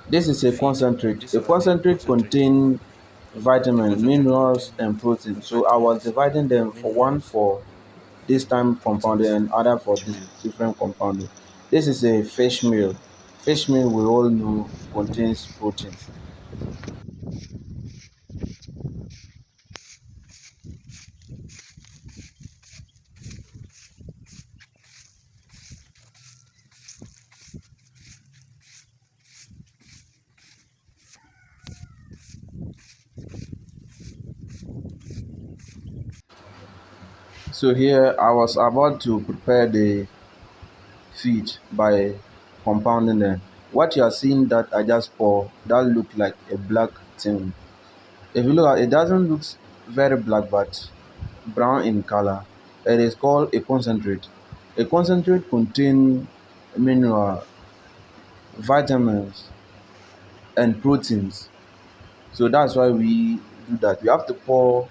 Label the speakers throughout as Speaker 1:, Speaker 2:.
Speaker 1: This is a concentrate. A concentrate contains vitamin, minerals, and protein. So I was dividing them for one for this time compounded and other for this different compounding. This is a fish meal. Fish meal we all know contains protein. So here I was about to prepare the feed by compounding them. What you are seeing that I just pour, that look like a black thing. If you look at it, doesn't look very black but brown in color. It is called a concentrate. A concentrate contains mineral, vitamins, and proteins. So that's why we do that. You have to pour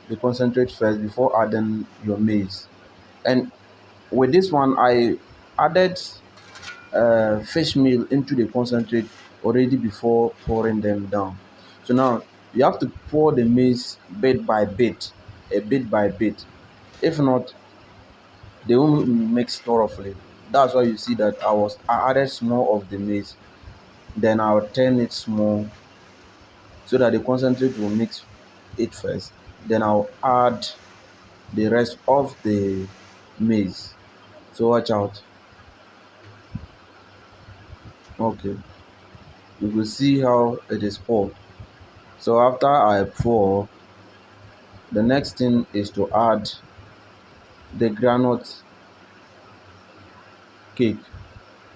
Speaker 1: the concentrate first before adding your maize. And with this one, I added fish meal into the concentrate already before pouring them down. So now you have to pour the maize bit by bit, a bit by bit. If not, they won't mix thoroughly. That's why you see that I added small of the maize, then I'll turn it small so that the concentrate will mix it first. Then I'll add the rest of the maize. So watch out. Okay, you will see how it is poured. So after I pour, the next thing is to add the granite cake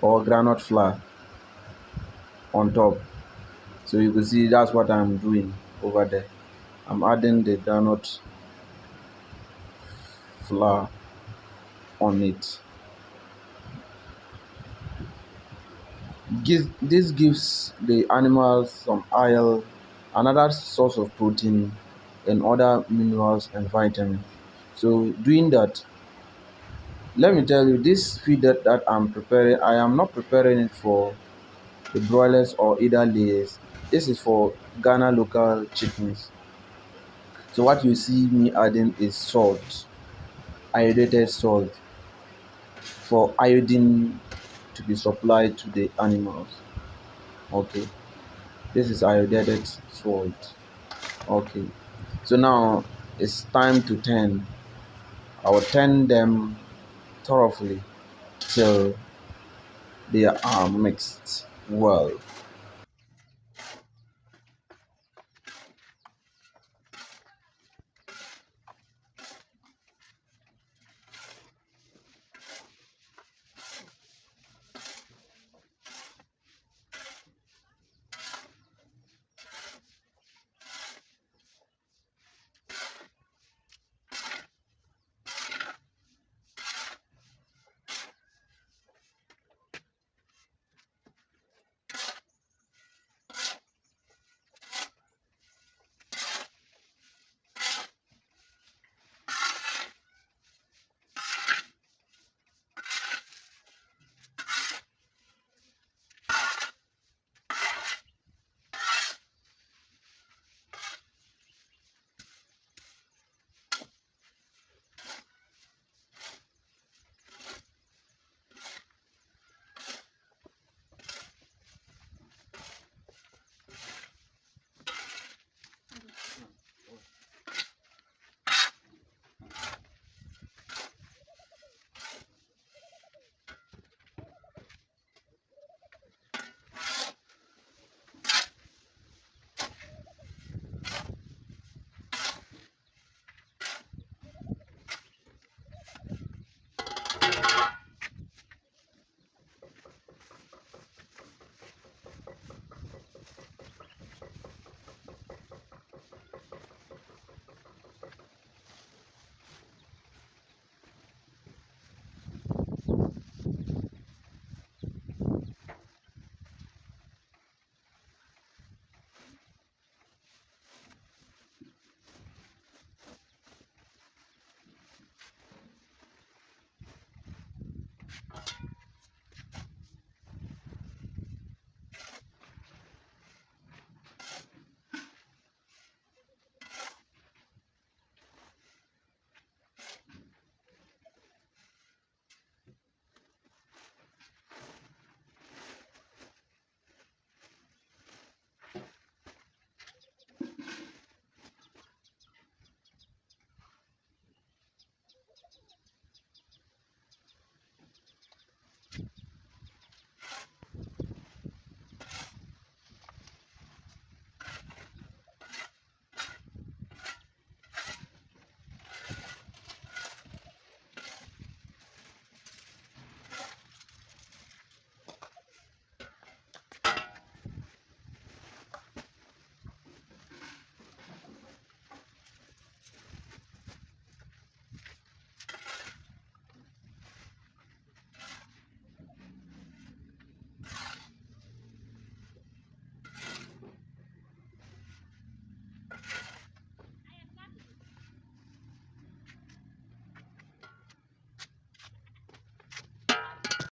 Speaker 1: or granite flour on top. So you can see that's what I'm doing over there. I'm adding the granite flour on it. This gives the animals some oil, another source of protein, and other minerals and vitamins. So doing that, let me tell you, this feed that I'm preparing, I am not preparing it for the broilers or either layers. This is for Ghana local chickens. So what you see me adding is salt, iodinated salt for iodine to be supplied to the animals. Okay, this is iodinated salt. Okay, so now it's time to turn. I will turn them thoroughly till they are mixed well.